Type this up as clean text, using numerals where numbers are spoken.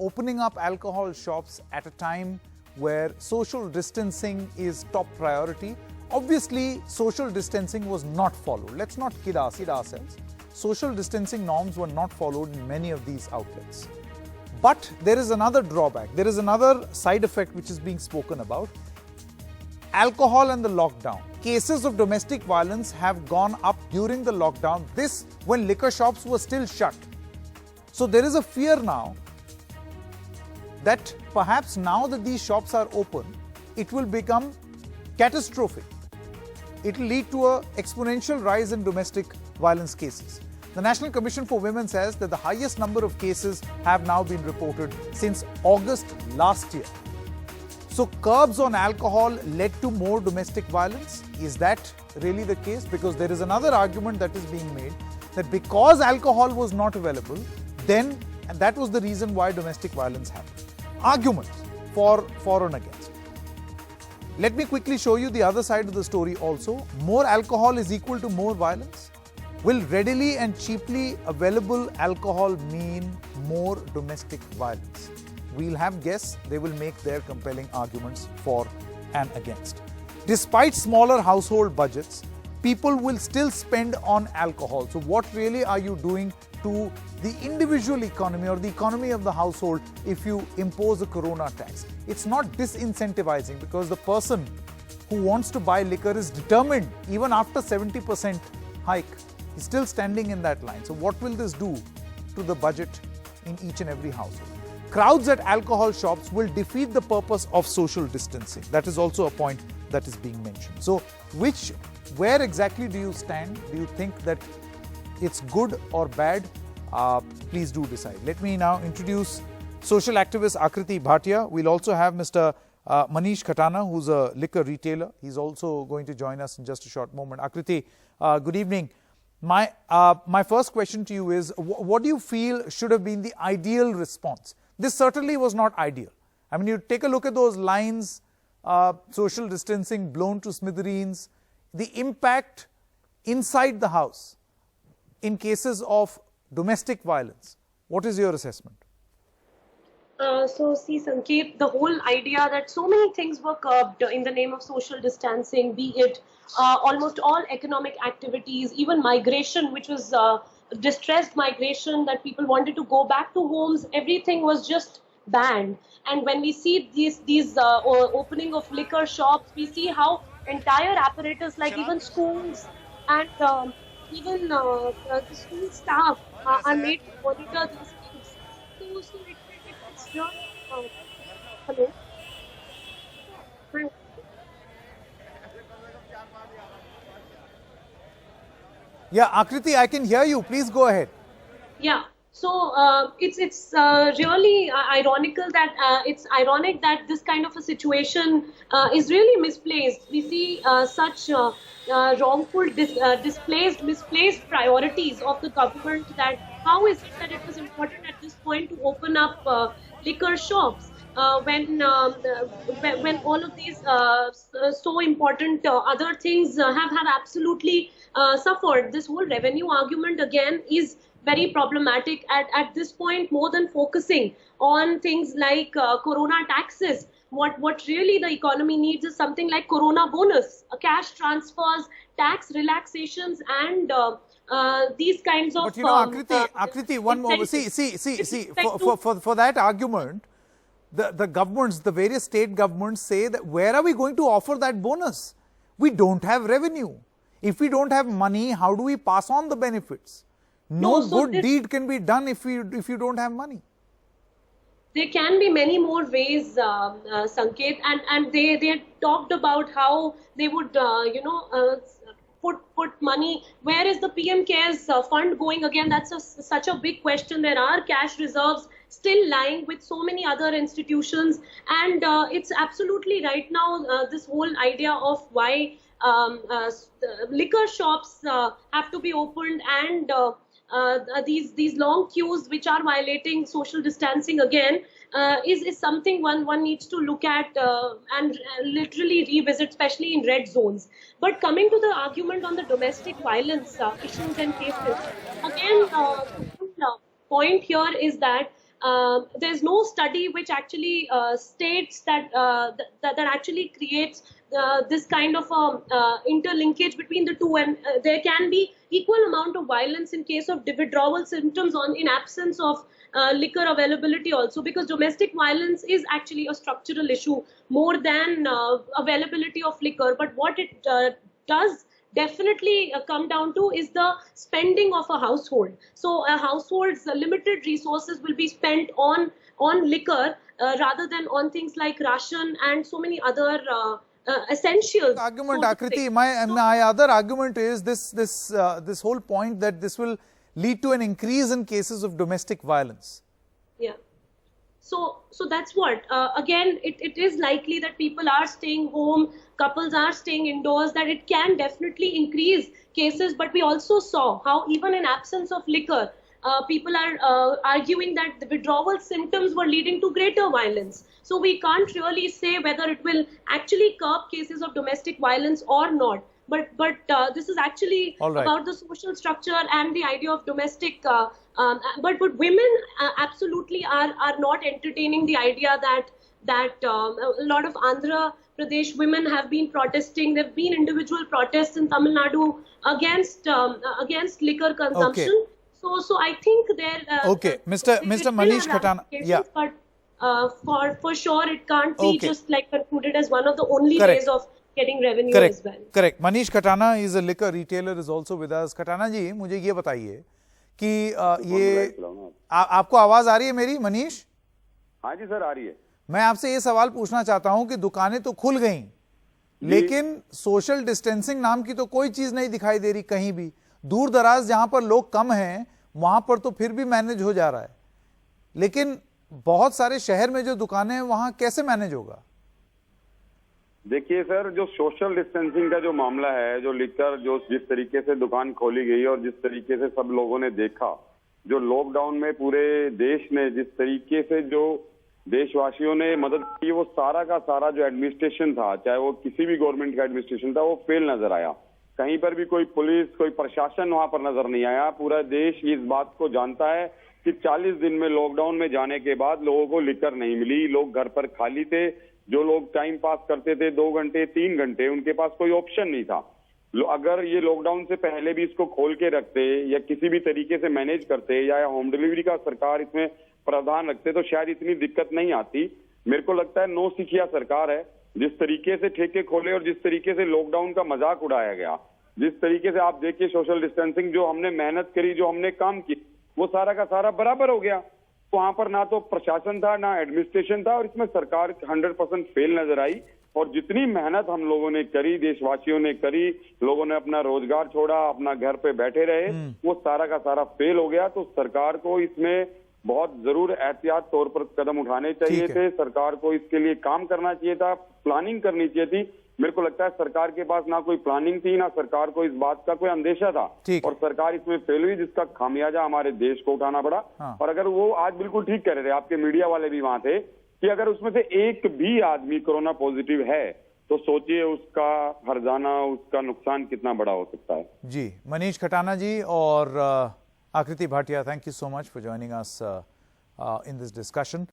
opening up alcohol shops at a time where social distancing is top priority. Obviously, social distancing was not followed. Let's not kid ourselves. Social distancing norms were not followed in many of these outlets. But there is another drawback. There is another side effect which is being spoken about. Alcohol and the lockdown. Cases of domestic violence have gone up during the lockdown. This when liquor shops were still shut. So there is a fear now that perhaps now that these shops are open, it will become catastrophic. It will lead to an exponential rise in domestic violence cases. The National Commission for Women says that the highest number of cases have now been reported since August last year. So curbs on alcohol led to more domestic violence. Is that really the case? Because there is another argument that is being made that because alcohol was not available, then and that was the reason why domestic violence happened. Arguments for and against. Let me quickly show you the other side of the story also. More alcohol is equal to more violence. Will readily and cheaply available alcohol mean more domestic violence? We'll have guests. They will make their compelling arguments for and against. Despite smaller household budgets, people will still spend on alcohol. So what really are you doing to the individual economy or the economy of the household if you impose a corona tax? It's not disincentivizing because the person who wants to buy liquor is determined even after 70% hike. He's still standing in that line. So what will this do to the budget in each and every household? Crowds at alcohol shops will defeat the purpose of social distancing. That is also a point that is being mentioned. So where exactly do you stand? Do you think that it's good or bad? Please do decide. Let me now introduce social activist Akriti Bhatia. We'll also have Mr. Manish Khatana, who's a liquor retailer. He's also going to join us in just a short moment. Akriti, good evening. My first question to you is, what do you feel should have been the ideal response? This certainly was not ideal. I mean, you take a look at those lines, social distancing blown to smithereens, the impact inside the house in cases of domestic violence. What is your assessment? See, Sanket, the whole idea that so many things were curbed in the name of social distancing, be it almost all economic activities, even migration, which was distressed migration, that people wanted to go back to homes, everything was just banned. And when we see these opening of liquor shops, we see how entire apparatus, like even schools and even the school staff are made to monitor these things. So it's really, hello? Yeah, Akriti, I can hear you. Please go ahead. Yeah. So it's really ironical that it's ironic that this kind of a situation is really misplaced. We see such wrongful, misplaced priorities of the government. That how is it that it was important at this point to open up liquor shops when all of these so important other things have absolutely suffered. This whole revenue argument again is very problematic at this point, more than focusing on things like corona taxes. What really the economy needs is something like corona bonus, cash transfers, tax relaxations, and these kinds of. But you know, Akriti, one more. See. For that argument, the governments, the various state governments say that where are we going to offer that bonus? We don't have revenue. If we don't have money, how do we pass on the benefits? No good deed can be done if you don't have money. There can be many more ways, Sanket, and they talked about how they would put money. Where is the PM Cares fund going? Again, that's such a big question. There are cash reserves still lying with so many other institutions, and it's absolutely right now this whole idea of why liquor shops have to be opened, and these long queues which are violating social distancing again is something one needs to look at and literally revisit, especially in red zones. But coming to the argument on the domestic violence issues and cases, again, the point here is that there's no study which actually states that that actually creates this kind of interlinkage between the two, and there can be equal amount of violence in case of withdrawal symptoms in absence of liquor availability also, because domestic violence is actually a structural issue more than availability of liquor. But what it does definitely come down to is the spending of a household. So a household's limited resources will be spent on liquor rather than on things like ration and so many other essentials. Argument, Akriti, my other argument is this whole point that this will lead to an increase in cases of domestic violence. Yeah. So that's what, again, it is likely that people are staying home, couples are staying indoors, that it can definitely increase cases. But we also saw how even in absence of liquor, people are arguing that the withdrawal symptoms were leading to greater violence. So we can't really say whether it will actually curb cases of domestic violence or not. But this is actually about the social structure and the idea of domestic. But women absolutely are not entertaining the idea that a lot of Andhra Pradesh women have been protesting. There have been individual protests in Tamil Nadu against liquor consumption. Okay. So I think there. Okay, Mr. Manish Khatana. Yeah. But for sure, it can't be just like concluded as one of the only ways of getting revenue as well. Correct. Manish Khatana is a liquor retailer, is also with us. Khatana जी, मुझे ये बताइए कि ये आपको आवाज आ रही है मेरी, मनीष? हाँ जी सर, आ रही है। मैं आपसे ये सवाल पूछना चाहता हूं कि दुकानें तो खुल गईं, लेकिन सोशल डिस्टेंसिंग नाम की तो कोई चीज नहीं दिखाई दे रही कहीं भी। दूर दराज जहां पर लोग कम हैं वहां पर तो फिर भी मैनेज हो जा रहा है, लेकिन बहुत सारे शहर में जो दुकानें हैं वहां कैसे मैनेज होगा? देखिए सर, जो सोशल डिस्टेंसिंग का जो मामला है, जो लिकर जो जिस तरीके से दुकान खोली गई और जिस तरीके से सब लोगों ने देखा, जो लॉकडाउन में पूरे देश ने जिस तरीके से जो देशवासियों ने मदद की, वो सारा का सारा जो एडमिनिस्ट्रेशन था, चाहे वो किसी भी गवर्नमेंट का एडमिनिस्ट्रेशन था, वो फेल नजर आया। कहीं पर भी कोई पुलिस, कोई प्रशासन वहां पर नजर नहीं आया। पूरा देश इस बात को जानता है कि 40 दिन में लॉकडाउन में जाने के बाद लोगों को लिकर नहीं मिली, लोग घर पर खाली थे। जो लोग टाइम पास करते थे 2 घंटे 3 घंटे, उनके पास कोई ऑप्शन नहीं था। अगर ये लॉकडाउन से पहले भी इसको खोल के रखते या किसी भी तरीके से मैनेज करते या होम डिलीवरी का सरकार इसमें प्रावधान रखते तो शायद इतनी दिक्कत नहीं आती। मेरे को लगता है नौसिखिया सरकार है। जिस तरीके से ठेके खोले और जिस तरीके से लॉकडाउन का मजाक उड़ाया गया, जिस तरीके से आप देखिए सोशल डिस्टेंसिंग, जो हमने मेहनत करी, जो हमने काम की, वो सारा का सारा बराबर हो गया। वहां पर ना तो प्रशासन था ना एडमिनिस्ट्रेशन था, और इसमें सरकार 100% फेल नजर आई। और जितनी मेहनत हम लोगों ने करी, देशवासियों ने करी, लोगों ने अपना रोजगार छोड़ा, अपना घर पे बैठे रहे, वो सारा का सारा फेल हो गया। तो सरकार को इसमें बहुत जरूर एहतियात तौर पर कदम उठाने चाहिए थे। सरकार को इसके लिए काम करना चाहिए था, प्लानिंग करनी चाहिए थी। मेरे को लगता है सरकार के पास ना कोई प्लानिंग थी, ना सरकार को इस बात का कोई अंदेशा था, और सरकार इसमें फेल हुई, जिसका खामियाजा हमारे देश को उठाना पड़ा। और अगर वो आज बिल्कुल ठीक कह रहे थे, आपके मीडिया वाले भी वहां थे, कि अगर उसमें से एक भी आदमी कोरोना पॉजिटिव है तो सोचिए उसका हर्जाना, उसका नुकसान कितना बड़ा हो सकता है। जी, मनीष खटाना जी और आकृति Bhatia, thank you so much for joining us in this discussion.